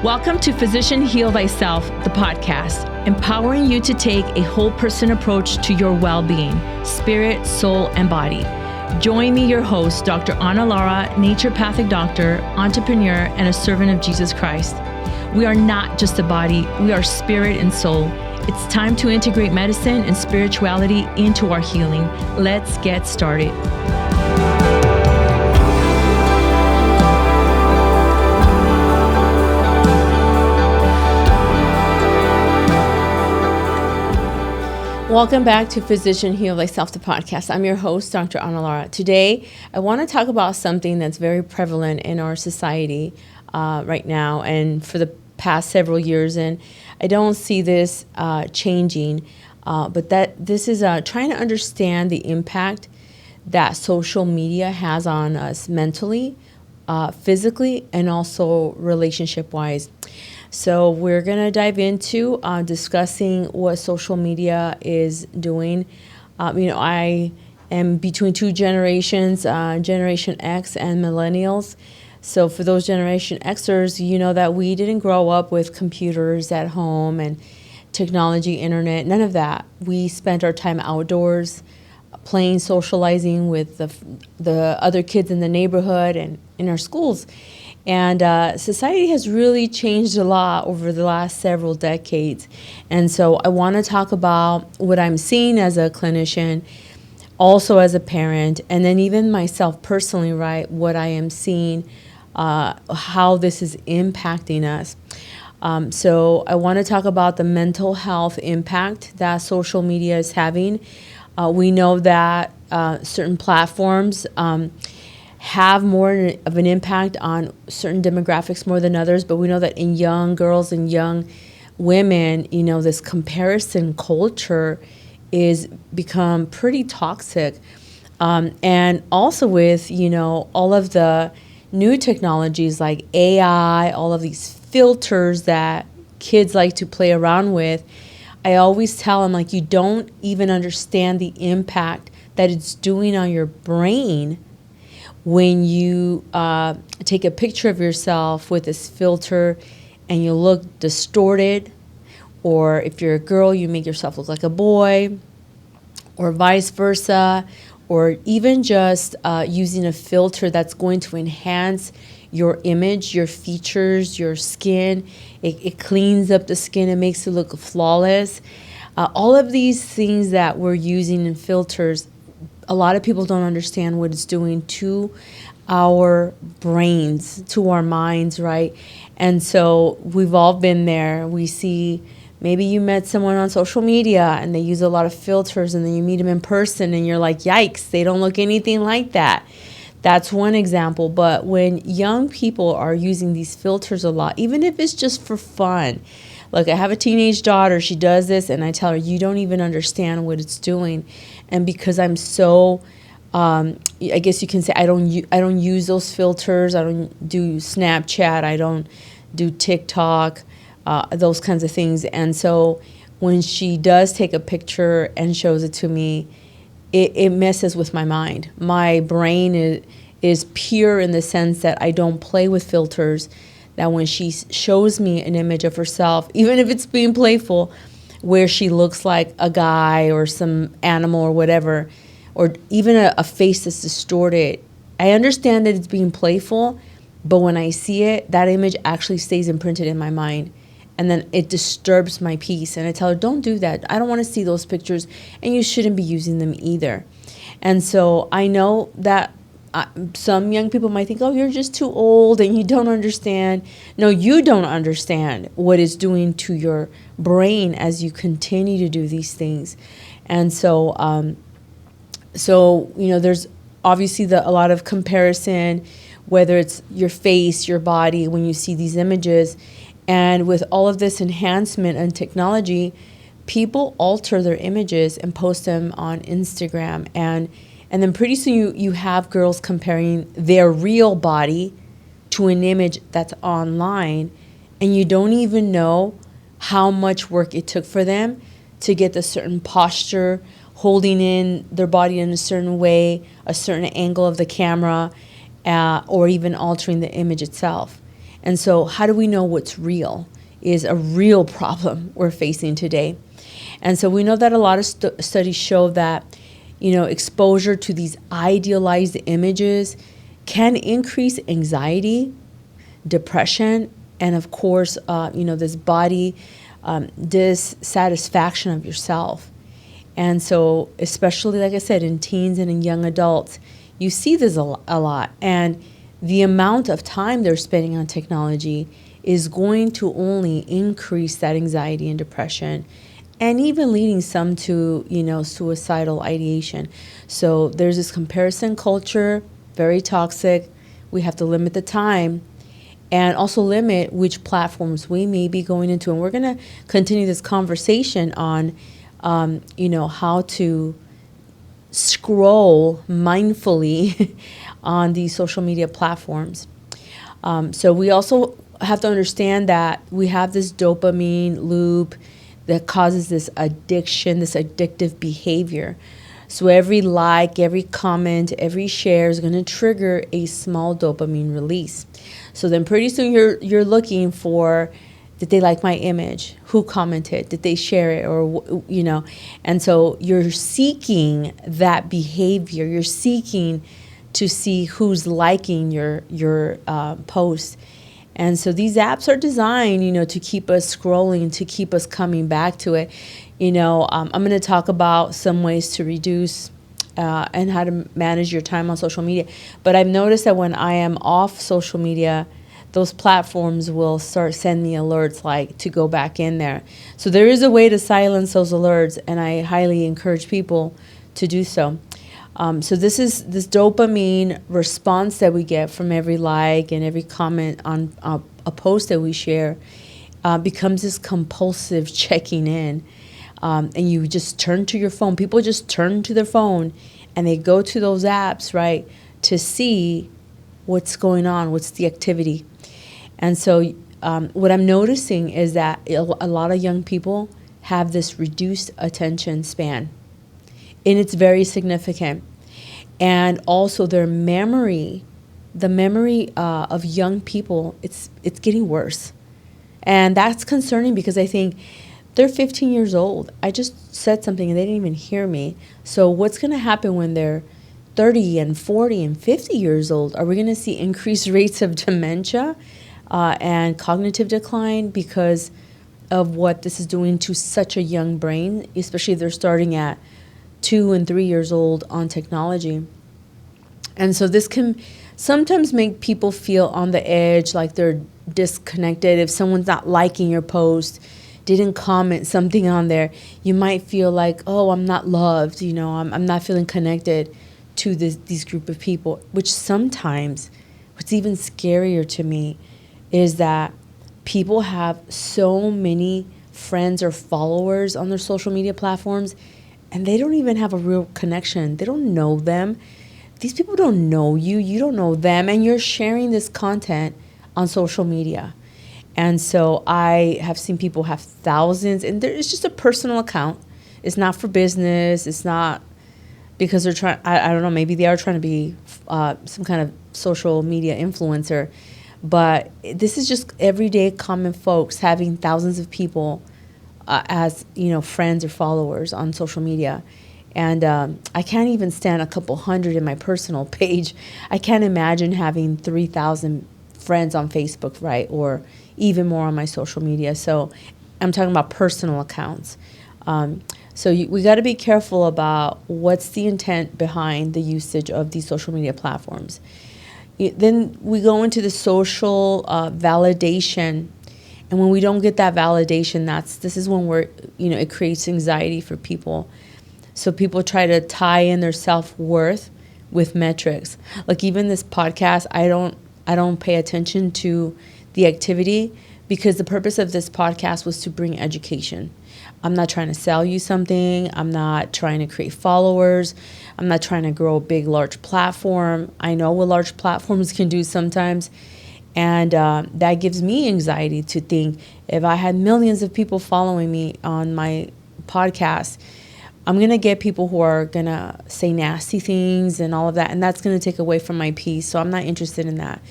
Welcome to Physician Heal Thyself, the podcast, empowering you to take a whole person approach to your well-being, spirit, soul, and body. Join me, your host, Dr. Lara, naturopathic doctor, entrepreneur, and a servant of Jesus Christ. We are not just a body, we are spirit and soul. It's time to integrate medicine and spirituality into our healing. Let's get started. Welcome back to Physician Heal Thyself, the podcast. I'm your host, Dr. Lara. Today, I want to talk about something that's very prevalent in our society right now and for the past several years. And I don't see this changing, but that this is trying to understand the impact that social media has on us mentally, physically, and also relationship-wise. So we're going to dive into discussing what social media is doing. I am between two generations, Generation X and Millennials. So for those Generation Xers, you know that we didn't grow up with computers at home and technology, internet, none of that. We spent our time outdoors, playing, socializing with the other kids in the neighborhood and in our schools. And society has really changed a lot over the last several decades. And so I want to talk about what I'm seeing as a clinician, also as a parent, and then even myself personally, right, what I am seeing, how this is impacting us. So I want to talk about the mental health impact that social media is having. We know that certain platforms have more of an impact on certain demographics more than others, but we know that in young girls and young women, this comparison culture is become pretty toxic. And also with, all of the new technologies like AI, all of these filters that kids like to play around with, I always tell them, you don't even understand the impact that it's doing on your brain when you take a picture of yourself with this filter and you look distorted, or if you're a girl, you make yourself look like a boy, or vice versa, or even just using a filter that's going to enhance your image, your features, your skin. It cleans up the skin, it makes it look flawless. All of these things that we're using in filters, a lot of people don't understand what it's doing to our brains, to our minds, right? And so we've all been there. We see, maybe you met someone on social media and they use a lot of filters, and then you meet them in person and you're like, yikes, they don't look anything like that. That's one example. But when young people are using these filters a lot, even if it's just for fun, I have a teenage daughter, she does this, and I tell her, you don't even understand what it's doing. And because I'm so, I guess you can say, I don't use those filters. I don't do Snapchat. I don't do TikTok, those kinds of things. And so when she does take a picture and shows it to me, it messes with my mind. My brain is pure in the sense that I don't play with filters. That when she shows me an image of herself, even if it's being playful, where she looks like a guy or some animal or whatever, or even a face that's distorted, I understand that it's being playful, but when I see it, that image actually stays imprinted in my mind. And then it disturbs my peace. And I tell her, don't do that. I don't want to see those pictures, and you shouldn't be using them either. And so I know that some young people might think, oh, you're just too old and you don't understand. No, you don't understand what it's doing to your brain as you continue to do these things. And so, there's obviously a lot of comparison, whether it's your face, your body, when you see these images. And with all of this enhancement and technology, people alter their images and post them on Instagram. And then pretty soon you have girls comparing their real body to an image that's online, and you don't even know how much work it took for them to get the certain posture, holding in their body in a certain way, a certain angle of the camera, or even altering the image itself. And so how do we know what's real is a real problem we're facing today. And so we know that a lot of studies show that, exposure to these idealized images can increase anxiety, depression, and of course, this body dissatisfaction of yourself. And so, especially, like I said, in teens and in young adults, you see this a lot. And the amount of time they're spending on technology is going to only increase that anxiety and depression, and even leading some to, suicidal ideation. So there's this comparison culture, very toxic. We have to limit the time and also limit which platforms we may be going into. And we're going to continue this conversation on, how to scroll mindfully on these social media platforms. So we also have to understand that we have this dopamine loop that causes this addiction, this addictive behavior. So every like, every comment, every share is going to trigger a small dopamine release. So then pretty soon you're looking for, did they like my image? Who commented? Did they share it? Or, and so you're seeking that behavior. You're seeking to see who's liking your post. And so these apps are designed, to keep us scrolling, to keep us coming back to it. I'm going to talk about some ways to reduce and how to manage your time on social media. But I've noticed that when I am off social media, those platforms will start sending me alerts like to go back in there. So there is a way to silence those alerts, and I highly encourage people to do so. So this is this dopamine response that we get from every like and every comment on a post that we share becomes this compulsive checking in. And you just turn to your phone. People just turn to their phone and they go to those apps, right, to see what's going on, what's the activity. And so what I'm noticing is that a lot of young people have this reduced attention span. And it's very significant. And also their memory, the memory of young people, it's getting worse. And that's concerning because I think they're 15 years old. I just said something and they didn't even hear me. So what's going to happen when they're 30 and 40 and 50 years old? Are we going to see increased rates of dementia and cognitive decline because of what this is doing to such a young brain, especially if they're starting at 2 and 3 years old on technology? And so this can sometimes make people feel on the edge, like they're disconnected. If someone's not liking your post, didn't comment something on there, you might feel like, oh, I'm not loved, I'm not feeling connected to these group of people, which sometimes, what's even scarier to me is that people have so many friends or followers on their social media platforms, and they don't even have a real connection. They don't know them. These people don't know you. You don't know them. And you're sharing this content on social media. And so I have seen people have thousands, and it's just a personal account. It's not for business. It's not because they're trying, I don't know, maybe they are trying to be some kind of social media influencer. But this is just everyday common folks having thousands of people as, friends or followers on social media. And I can't even stand a couple hundred in my personal page. I can't imagine having 3,000 friends on Facebook, right? Or even more on my social media. So I'm talking about personal accounts. We got to be careful about what's the intent behind the usage of these social media platforms. Then we go into the social validation. And when we don't get that validation, this is when it creates anxiety for people. So people try to tie in their self-worth with metrics. Like even this podcast, I don't pay attention to the activity because the purpose of this podcast was to bring education. I'm not trying to sell you something. I'm not trying to create followers. I'm not trying to grow a big, large platform. I know what large platforms can do sometimes. And that gives me anxiety to think if I had millions of people following me on my podcast, I'm going to get people who are going to say nasty things and all of that. And that's going to take away from my peace. So I'm not interested in that.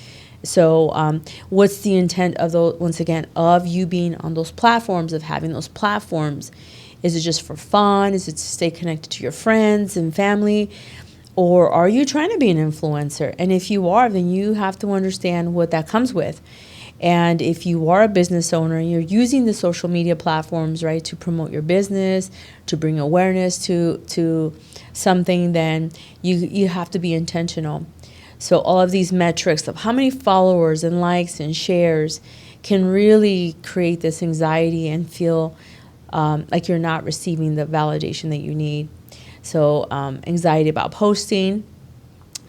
So what's the intent of those, once again, of you being on those platforms, of having those platforms? Is it just for fun? Is it to stay connected to your friends and family? Or are you trying to be an influencer? And if you are, then you have to understand what that comes with. And if you are a business owner and you're using the social media platforms, right, to promote your business, to bring awareness to something, then you have to be intentional. So all of these metrics of how many followers and likes and shares can really create this anxiety and feel like you're not receiving the validation that you need. So anxiety about posting.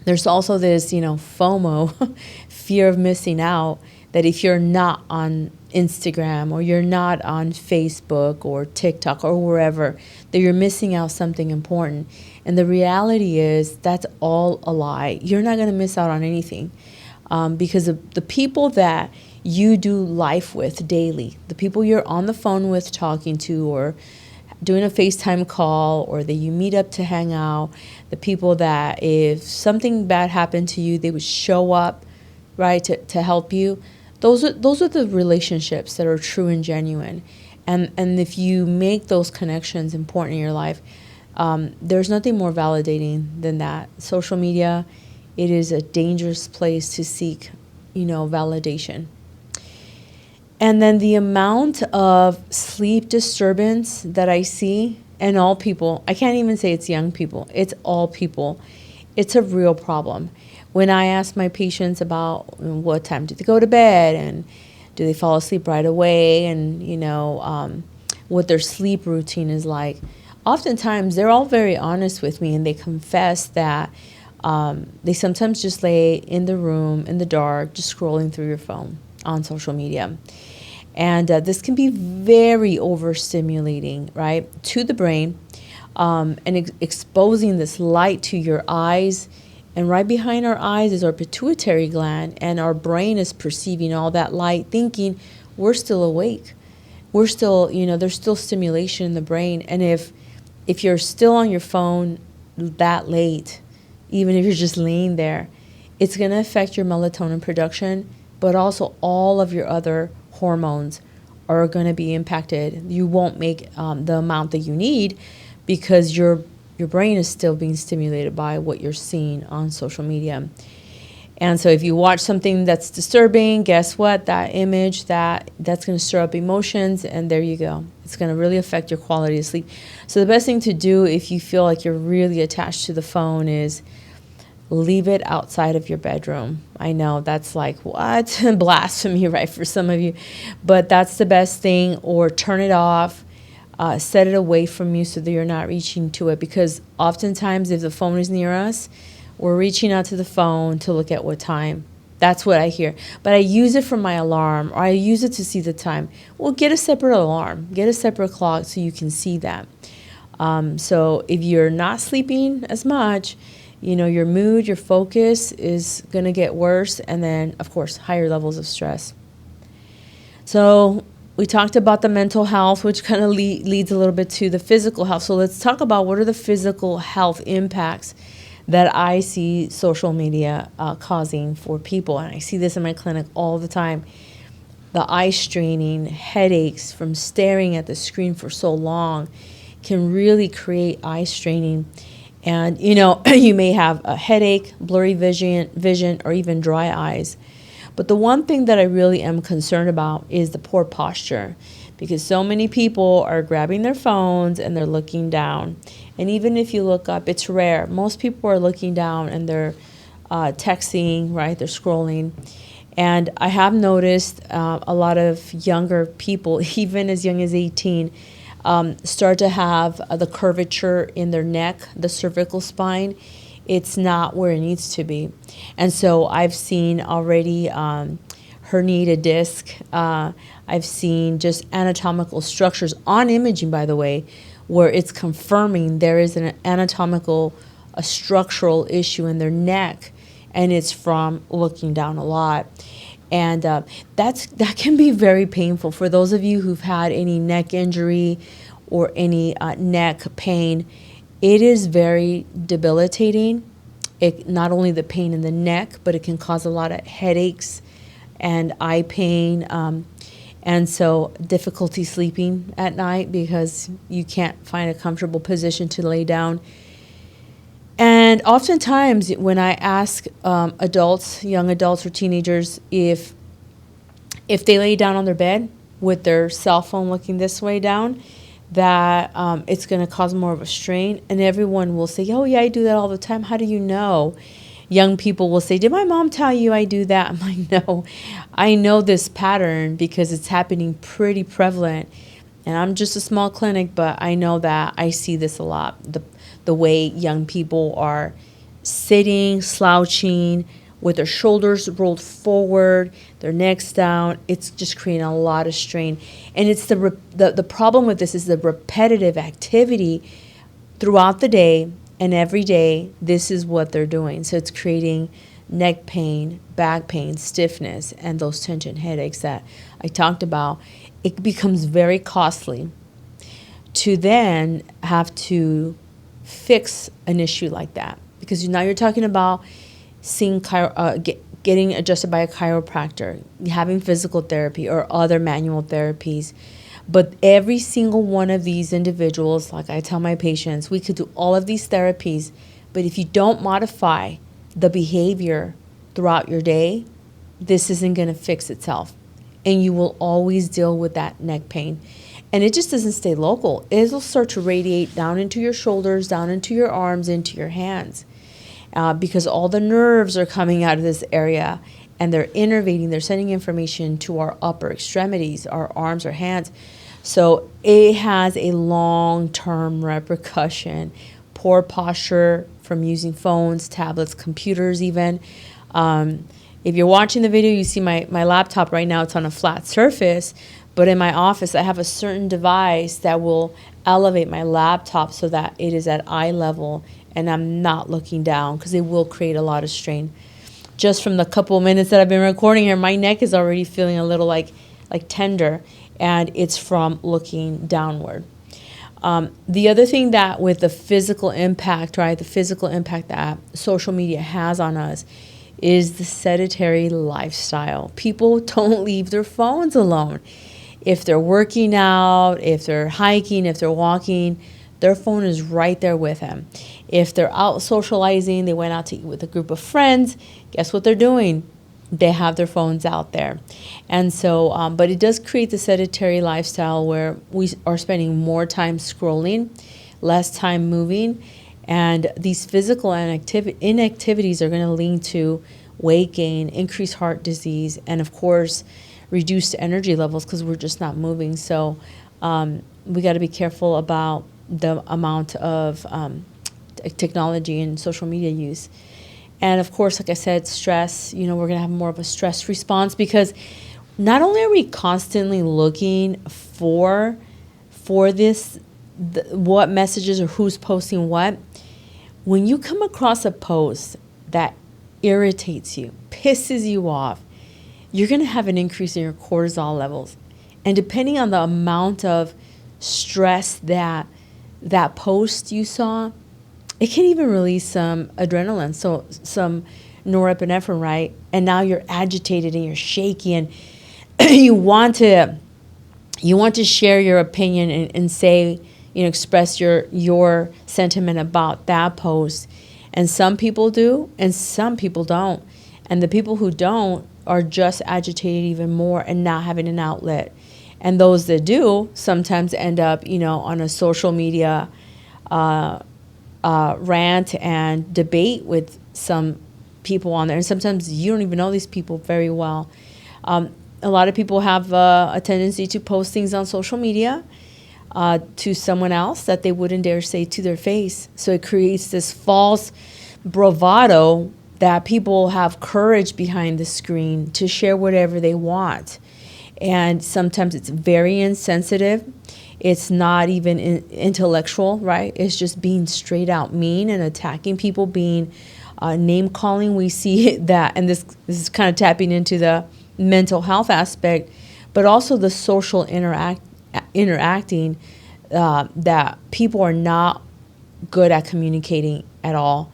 There's also this, FOMO, fear of missing out, that if you're not on Instagram or you're not on Facebook or TikTok or wherever, that you're missing out something important. And the reality is that's all a lie. You're not going to miss out on anything because of the people that you do life with daily, the people you're on the phone with talking to or doing a FaceTime call, or that you meet up to hang out, the people that if something bad happened to you, they would show up, right, to help you. Those are the relationships that are true and genuine. And if you make those connections important in your life, there's nothing more validating than that. Social media, it is a dangerous place to seek, validation. And then the amount of sleep disturbance that I see, and all people, I can't even say it's young people, it's all people. It's a real problem. When I ask my patients about what time do they go to bed and do they fall asleep right away, and what their sleep routine is like, oftentimes they're all very honest with me, and they confess that they sometimes just lay in the room in the dark just scrolling through your phone on social media. And this can be very overstimulating, right, to the brain, and exposing this light to your eyes. And right behind our eyes is our pituitary gland, and our brain is perceiving all that light, thinking we're still awake. We're still, there's still stimulation in the brain. And if you're still on your phone that late, even if you're just laying there, it's going to affect your melatonin production, but also all of your other hormones are going to be impacted. You won't make the amount that you need because your brain is still being stimulated by what you're seeing on social media. And so if you watch something that's disturbing, guess what? That image, that's going to stir up emotions, and there you go. It's going to really affect your quality of sleep. So the best thing to do if you feel like you're really attached to the phone is leave it outside of your bedroom. I know that's like, what? Blasphemy, right, for some of you. But that's the best thing. Or turn it off. Set it away from you so that you're not reaching to it. Because oftentimes if the phone is near us, we're reaching out to the phone to look at what time. That's what I hear. But I use it for my alarm, or I use it to see the time. Well, get a separate alarm. Get a separate clock so you can see that. So if you're not sleeping as much, your mood, your focus is going to get worse. And then, of course, higher levels of stress. So we talked about the mental health, which kind of leads a little bit to the physical health. So let's talk about what are the physical health impacts that I see social media causing for people. And I see this in my clinic all the time. The eye straining, headaches from staring at the screen for so long can really create eye straining. And, you may have a headache, blurry vision, or even dry eyes. But the one thing that I really am concerned about is the poor posture, because so many people are grabbing their phones and they're looking down. And even if you look up, it's rare. Most people are looking down and they're texting, right? They're scrolling. And I have noticed a lot of younger people, even as young as 18, start to have the curvature in their neck, the cervical spine. It's not where it needs to be. And so I've seen already herniated disc. I've seen just anatomical structures on imaging, by the way, where it's confirming there is an anatomical, a structural issue in their neck, and it's from looking down a lot. And that can be very painful for those of you who've had any neck injury or any neck pain. It is very debilitating. It not only the pain in the neck, but it can cause a lot of headaches and eye pain. And so difficulty sleeping at night because you can't find a comfortable position to lay down. And oftentimes when I ask adults, young adults or teenagers, if they lay down on their bed with their cell phone looking this way down, that it's going to cause more of a strain. And everyone will say, oh, yeah, I do that all the time. How do you know? Young people will say, did my mom tell you I do that? I'm like, no, I know this pattern because it's happening pretty prevalent. And I'm just a small clinic, but I know that I see this a lot. The way young people are sitting, slouching, with their shoulders rolled forward, their necks down, it's just creating a lot of strain. And it's the problem with this is the repetitive activity throughout the day. And every day, this is what they're doing. So it's creating neck pain, back pain, stiffness, and those tension headaches that I talked about. It becomes very costly to then have to fix an issue like that. Because now you're talking about seeing getting adjusted by a chiropractor, having physical therapy or other manual therapies. But every single one of these individuals, like I tell my patients, we could do all of these therapies, but if you don't modify the behavior throughout your day, this isn't going to fix itself. And you will always deal with that neck pain. And it just doesn't stay local. It'll start to radiate down into your shoulders, down into your arms, into your hands. Because all the nerves are coming out of this area and they're innervating, they're sending information to our upper extremities, our arms, our hands. So it has a long-term repercussion. Poor posture from using phones, tablets, computers even. If you're watching the video, you see my laptop right now, it's on a flat surface. But in my office, I have a certain device that will elevate my laptop so that it is at eye level and I'm not looking down because it will create a lot of strain. Just from the couple of minutes that I've been recording here, my neck is already feeling a little like tender, and it's from looking downward. The other thing that with the physical impact, right, the physical impact that social media has on us is the sedentary lifestyle. People don't leave their phones alone. If they're working out, if they're hiking, if they're walking, their phone is right there with them. If they're out socializing, they went out to eat with a group of friends, guess what they're doing? They have their phones out there. And so, but it does create the sedentary lifestyle where we are spending more time scrolling, less time moving, and these physical inactivities are going to lead to weight gain, increased heart disease, and of course, reduced energy levels because we're just not moving. So we got to be careful about the amount of technology and social media use. And of course, like I said, stress, we're going to have more of a stress response because not only are we constantly looking for this, what messages or who's posting what, when you come across a post that irritates you, pisses you off, you're going to have an increase in your cortisol levels. And depending on the amount of stress that post you saw, it can even release some adrenaline, so some norepinephrine, right? And now you're agitated and you're shaky and you want to share your opinion and say, express your sentiment about that post. And some people do and some people don't. And the people who don't are just agitated even more and not having an outlet. And those that do sometimes end up, on a social media rant and debate with some people on there. And sometimes you don't even know these people very well. A lot of people have a tendency to post things on social media to someone else that they wouldn't dare say to their face. So it creates this false bravado that people have courage behind the screen to share whatever they want. And sometimes it's very insensitive. It's not even intellectual, right? It's just being straight out mean and attacking people, being name calling. We see that, and this is kind of tapping into the mental health aspect, but also the social interacting that people are not good at communicating at all.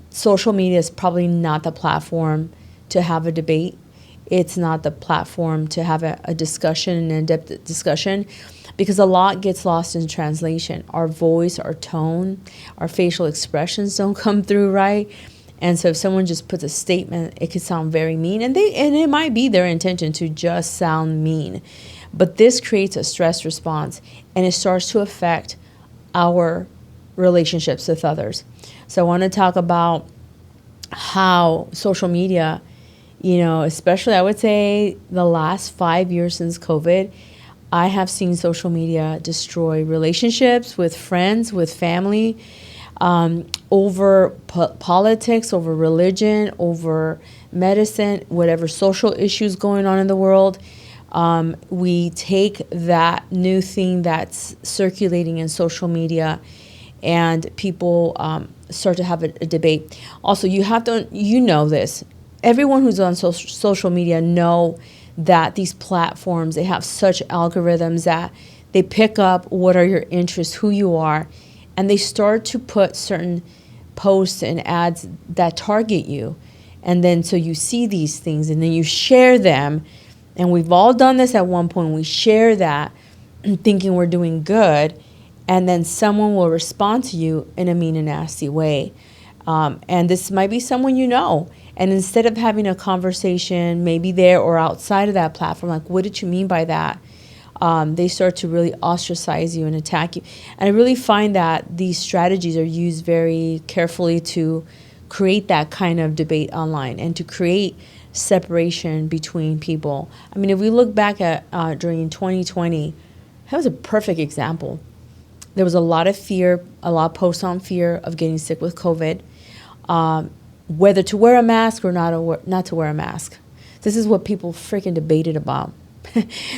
Social media is probably not the platform to have a debate. It's not the platform to have a discussion, an in-depth discussion, because a lot gets lost in translation. Our voice, our tone, our facial expressions don't come through right. And so if someone just puts a statement, it could sound very mean. And it might be their intention to just sound mean. But this creates a stress response, and it starts to affect our relationships with others. So I want to talk about how social media, especially I would say the last 5 years since COVID, I have seen social media destroy relationships with friends, with family, over politics, over religion, over medicine, whatever social issues going on in the world. We take that new thing that's circulating in social media, and people start to have a debate. Also, you know this. Everyone who's on social media know that these platforms, they have such algorithms that they pick up what are your interests, who you are, and they start to put certain posts and ads that target you. And then so you see these things and then you share them. And we've all done this at one point. We share that thinking we're doing good, and then someone will respond to you in a mean and nasty way. And this might be someone you know. And instead of having a conversation, maybe there or outside of that platform, like, what did you mean by that? They start to really ostracize you and attack you. And I really find that these strategies are used very carefully to create that kind of debate online and to create separation between people. I mean, if we look back at during 2020, that was a perfect example. There was a lot of fear, a lot of posts on fear of getting sick with COVID, whether to wear a mask or not to wear a mask. This is what people freaking debated about.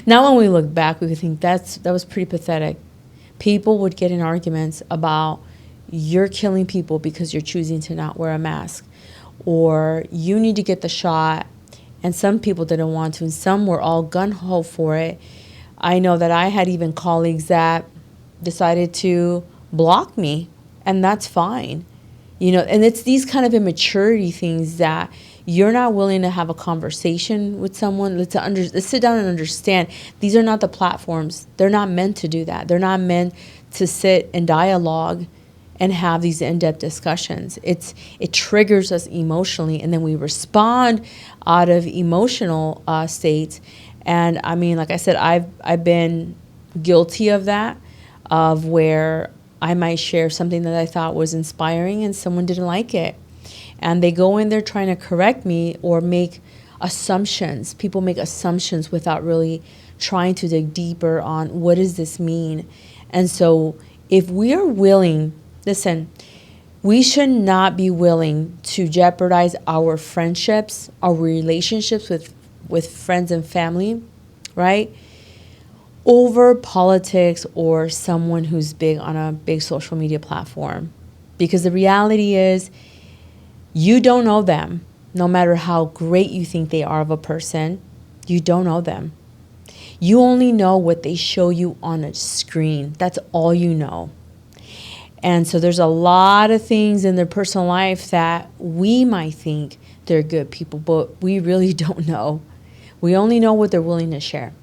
Now when we look back, we would think that was pretty pathetic. People would get in arguments about you're killing people because you're choosing to not wear a mask, or you need to get the shot, and some people didn't want to, and some were all gung-ho for it. I know that I had even colleagues that decided to block me, and that's fine. And it's these kind of immaturity things that you're not willing to have a conversation with someone. Let's sit down and understand these are not the platforms. They're not meant to do that. They're not meant to sit and dialogue and have these in-depth discussions. It triggers us emotionally, and then we respond out of emotional states. And I mean, like I said, I've been guilty of that, of where I might share something that I thought was inspiring and someone didn't like it. And they go in there trying to correct me or make assumptions. People make assumptions without really trying to dig deeper on what does this mean. And so if we are willing, listen, we should not be willing to jeopardize our friendships, our relationships with friends and family, right? Over politics or someone who's big on a big social media platform. Because the reality is, you don't know them. No matter how great you think they are of a person, you don't know them. You only know what they show you on a screen. That's all you know. And so there's a lot of things in their personal life that we might think they're good people, but we really don't know. We only know what they're willing to share.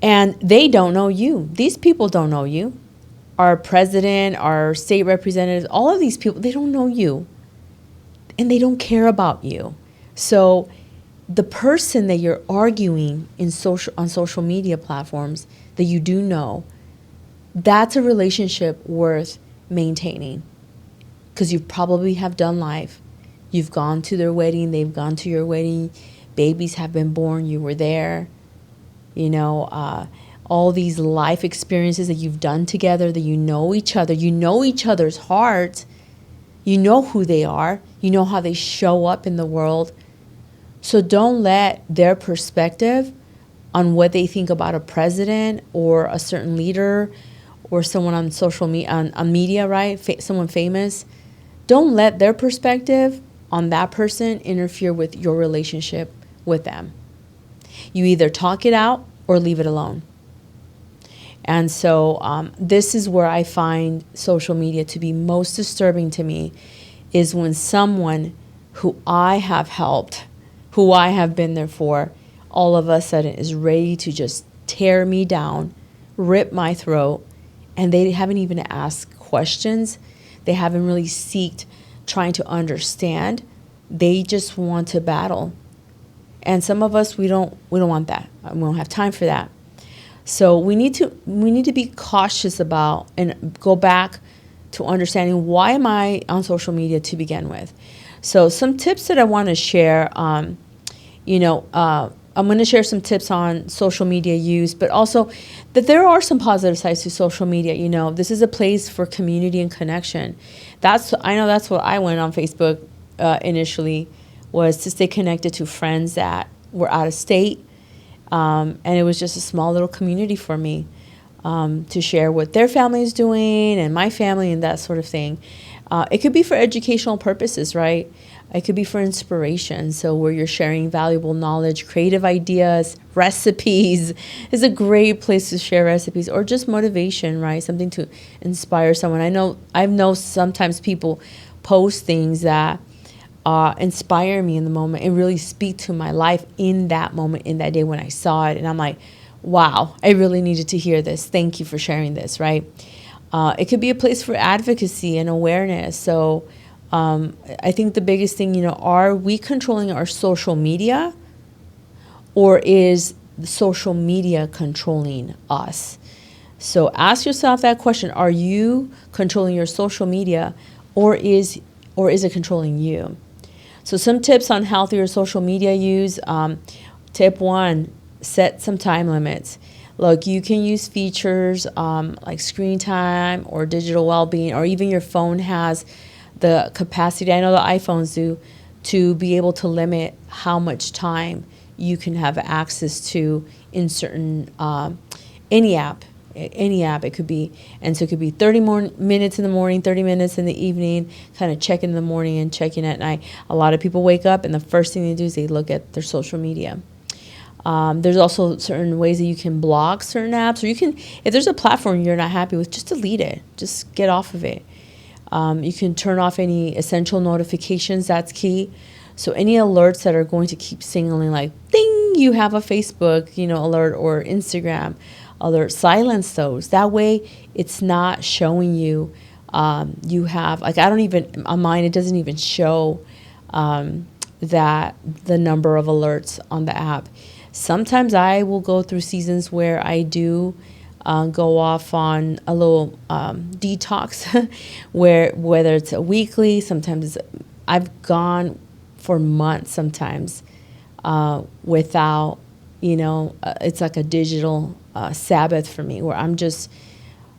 And they don't know you. These people don't know you. Our president, our state representatives, all of these people, they don't know you. And they don't care about you. So the person that you're arguing on social media platforms that you do know, that's a relationship worth maintaining. Because you probably have done life. You've gone to their wedding. They've gone to your wedding. Babies have been born. You were there. All these life experiences that you've done together, that you know each other. You know each other's hearts. You know who they are. You know how they show up in the world. So don't let their perspective on what they think about a president or a certain leader or someone on social media, on media, right? Someone famous. Don't let their perspective on that person interfere with your relationship with them. You either talk it out or leave it alone. And so this is where I find social media to be most disturbing to me, is when someone who I have helped who I have been there for, all of a sudden is ready to just tear me down, rip my throat, and they haven't even asked questions. They haven't really seeked trying to understand. They just want to battle. And some of us, we don't want that. We don't have time for that. So we need to be cautious about and go back to understanding, why am I on social media to begin with? So some tips that I want to share, I'm going to share some tips on social media use, but also that there are some positive sides to social media. This is a place for community and connection. I know that's what I went on Facebook initially, was to stay connected to friends that were out of state. And it was just a small little community for me to share what their family is doing and my family and that sort of thing. It could be for educational purposes, right? It could be for inspiration. So where you're sharing valuable knowledge, creative ideas, recipes is a great place to share recipes, or just motivation, right? Something to inspire someone. I know sometimes people post things that inspire me in the moment and really speak to my life in that moment, in that day when I saw it. And I'm like, wow, I really needed to hear this. Thank you for sharing this, right? It could be a place for advocacy and awareness. So I think the biggest thing, are we controlling our social media, or is the social media controlling us? So ask yourself that question. Are you controlling your social media, or is it controlling you? So some tips on healthier social media use. Tip 1, set some time limits. Look, you can use features like screen time or digital well-being, or even your phone has the capacity, I know the iPhones do, to be able to limit how much time you can have access to in certain, any app it could be. And so it could be 30 more minutes in the morning, 30 minutes in the evening, kind of checking in the morning and checking at night. A lot of people wake up and the first thing they do is they look at their social media. There's also certain ways that you can block certain apps, or you can, if there's a platform you're not happy with, just delete it. Just get off of it. You can turn off any essential notifications. That's key. So any alerts that are going to keep signaling like, ding, you have a Facebook, alert, or Instagram alert, silence those. That way it's not showing you, you have, like, on mine, it doesn't even show that the number of alerts on the app. Sometimes I will go through seasons where I do go off on a little detox, whether it's a weekly, sometimes I've gone for months sometimes without, it's like a digital Sabbath for me, where I'm just,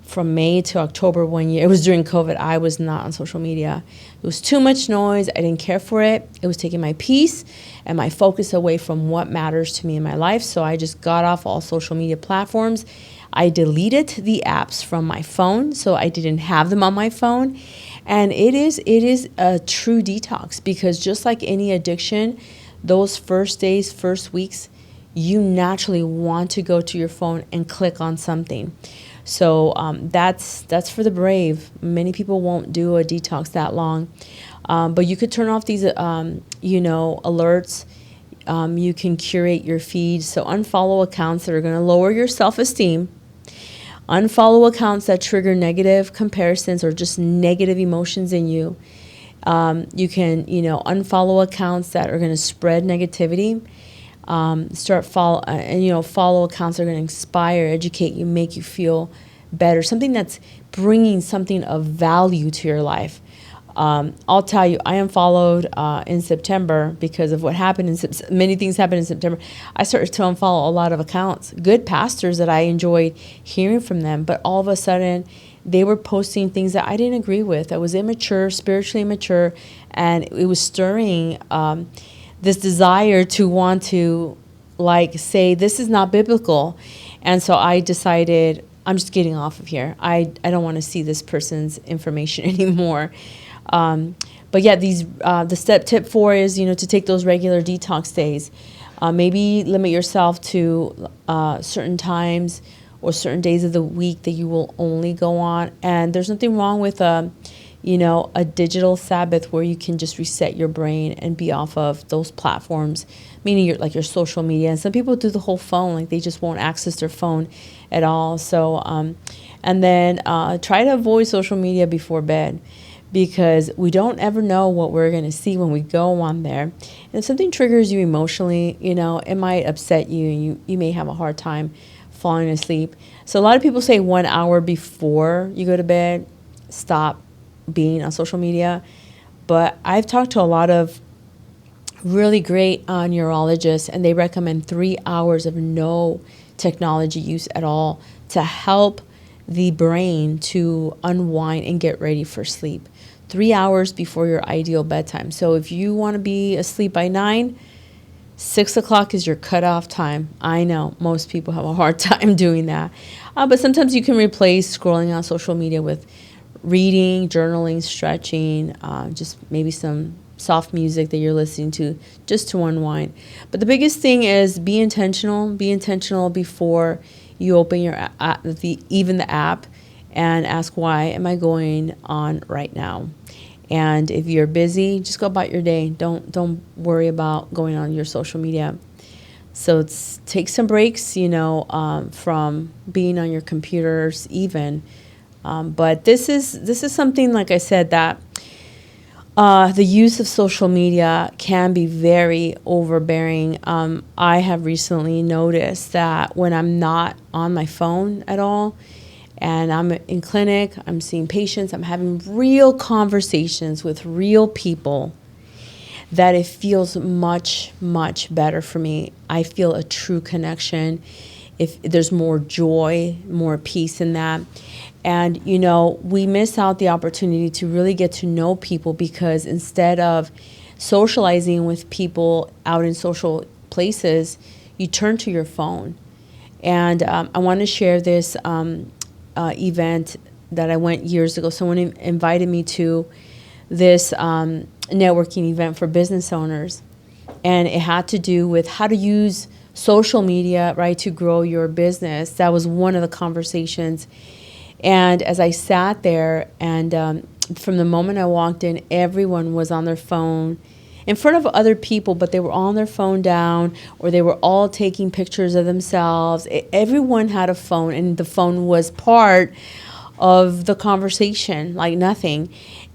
from May to October one year, it was during COVID, I was not on social media. It was too much noise. I didn't care for it. It was taking my peace and my focus away from what matters to me in my life. So I just got off all social media platforms. I deleted the apps from my phone, so I didn't have them on my phone. And it is a true detox, because just like any addiction, those first days, first weeks, you naturally want to go to your phone and click on something. So that's for the brave. Many people won't do a detox that long. But you could turn off these, alerts. You can curate your feed. So unfollow accounts that are going to lower your self-esteem. Unfollow accounts that trigger negative comparisons or just negative emotions in you. You can, unfollow accounts that are going to spread negativity. Follow accounts that are going to inspire, educate you, make you feel better. Something that's bringing something of value to your life. I'll tell you, I unfollowed in September because of what happened. Many things happened in September. I started to unfollow a lot of accounts, good pastors that I enjoyed hearing from them, but all of a sudden they were posting things that I didn't agree with. I was immature, spiritually immature, and it was stirring this desire to want to say, this is not biblical. And so I decided, I'm just getting off of here. I don't want to see this person's information anymore. But yeah, the tip 4 is, to take those regular detox days. Maybe limit yourself to certain times or certain days of the week that you will only go on. And there's nothing wrong with, a digital Sabbath where you can just reset your brain and be off of those platforms, meaning your social media. And some people do the whole phone, like they just won't access their phone at all. So, and then try to avoid social media before bed, because we don't ever know what we're going to see when we go on there. And if something triggers you emotionally, it might upset you, and you may have a hard time falling asleep. So a lot of people say 1 hour before you go to bed, stop being on social media. But I've talked to a lot of really great neurologists, and they recommend 3 hours of no technology use at all to help the brain to unwind and get ready for sleep. 3 hours before your ideal bedtime. So if you want to be asleep by 9, 6 o'clock is your cutoff time. I know most people have a hard time doing that. But sometimes you can replace scrolling on social media with reading, journaling, stretching, just maybe some soft music that you're listening to just to unwind. But the biggest thing is be intentional. Be intentional before you open your even the app, and ask, why am I going on right now? And if you're busy, just go about your day. Don't worry about going on your social media. So take some breaks, from being on your computers even. But this is something, like I said, that the use of social media can be very overbearing. I have recently noticed that when I'm not on my phone at all, and I'm in clinic, I'm seeing patients, I'm having real conversations with real people, that it feels much, much better for me. I feel a true connection. If there's more joy, more peace in that. And, we miss out the opportunity to really get to know people, because instead of socializing with people out in social places, you turn to your phone. And I want to share this event that I went years ago. Someone invited me to this networking event for business owners. And it had to do with how to use social media, right, to grow your business. That was one of the conversations. And as I sat there, and from the moment I walked in, everyone was on their phone in front of other people, but they were on their phone down, or they were all taking pictures of themselves. Everyone had a phone, and the phone was part of the conversation, like nothing.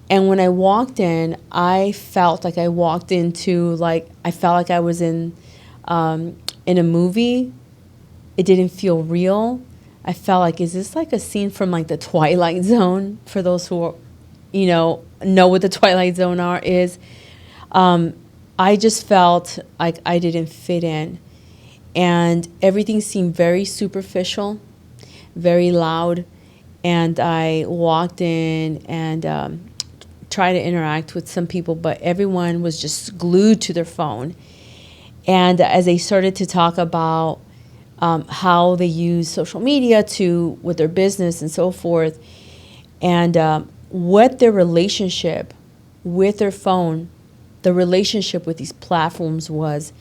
And when I walked in, I felt like I walked into, I felt like I was in a movie. It didn't feel real. I felt like, is this like a scene from the Twilight Zone? For those who know what the Twilight Zone is. I just felt like I didn't fit in, and everything seemed very superficial, very loud. And I walked in and tried to interact with some people, but everyone was just glued to their phone. And as they started to talk about how they use social media with their business and so forth, and what their relationship with their phone, the relationship with these platforms was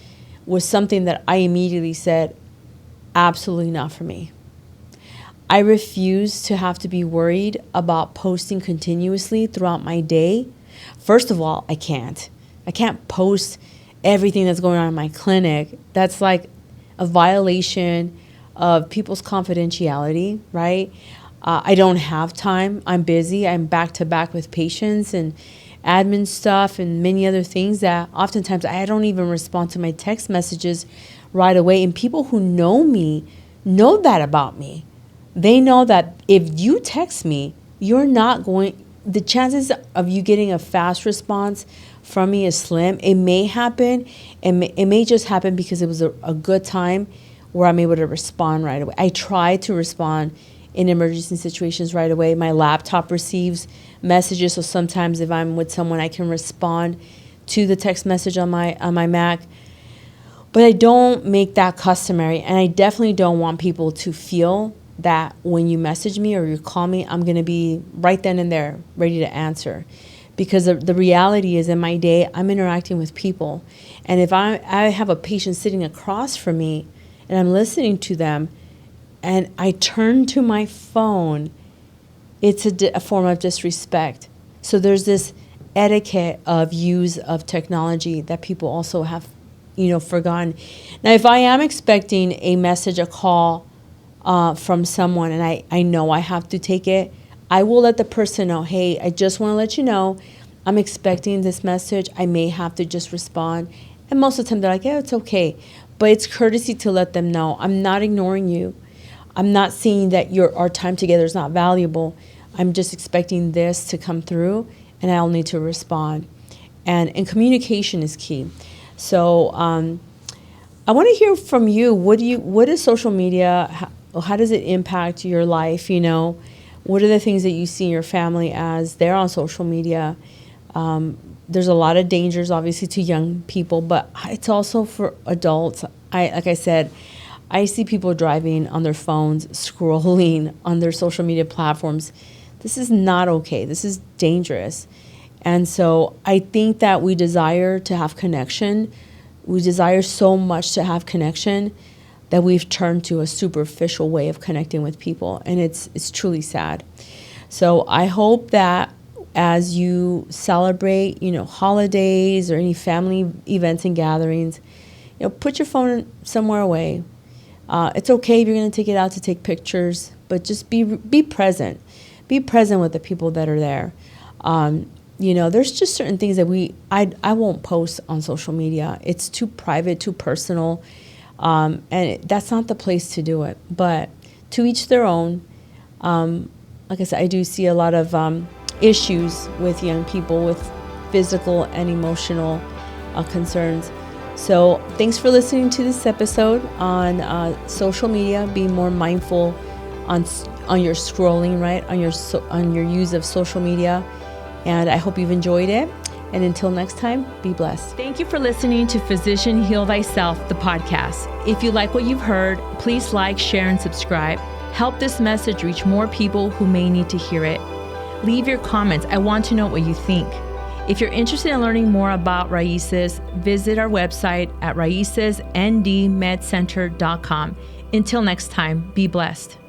something that I immediately said, absolutely not for me. I refuse to have to be worried about posting continuously throughout my day. First of all, I can't post everything that's going on in my clinic. That's like a violation of people's confidentiality, right? I don't have time. I'm busy. I'm back to back with patients and admin stuff and many other things that oftentimes I don't even respond to my text messages right away. And people who know me know that about me. They know that if you text me, the chances of you getting a fast response from me is slim. It may happen, and it may just happen because it was a good time where I'm able to respond right away. I try to respond in emergency situations right away. My laptop receives messages, so sometimes if I'm with someone, I can respond to the text message on my Mac. But I don't make that customary, and I definitely don't want people to feel that when you message me or you call me, I'm going to be right then and there ready to answer. Because the reality is, in my day, I'm interacting with people. And if I have a patient sitting across from me and I'm listening to them and I turn to my phone, it's a form of disrespect. So there's this etiquette of use of technology that people also have, forgotten. Now, if I am expecting a message, a call from someone, and I know I have to take it, I will let the person know, hey, I just want to let you know, I'm expecting this message. I may have to just respond. And most of the time they're like, yeah, it's okay. But it's courtesy to let them know, I'm not ignoring you. I'm not seeing that our time together is not valuable. I'm just expecting this to come through, and I'll need to respond. And communication is key. So I want to hear from you. What is social media? How does it impact your life? What are the things that you see in your family as they're on social media? There's a lot of dangers, obviously, to young people, but it's also for adults. Like I said, I see people driving on their phones, scrolling on their social media platforms. This is not okay. This is dangerous. And so I think that we desire to have connection. We desire so much to have connection that we've turned to a superficial way of connecting with people. And it's truly sad. So I hope that as you celebrate, holidays or any family events and gatherings, put your phone somewhere away. It's okay if you're going to take it out to take pictures, but just be present. Be present with the people that are there. There's just certain things that I won't post on social media. It's too private, too personal, and that's not the place to do it. But to each their own. Like I said, I do see a lot of issues with young people with physical and emotional concerns. So thanks for listening to this episode on social media. Be more mindful on your scrolling, right? On your use of social media. And I hope you've enjoyed it. And until next time, be blessed. Thank you for listening to Physician Heal Thyself, the podcast. If you like what you've heard, please like, share, and subscribe. Help this message reach more people who may need to hear it. Leave your comments. I want to know what you think. If you're interested in learning more about Raices, visit our website at raicesndmedcenter.com. Until next time, be blessed.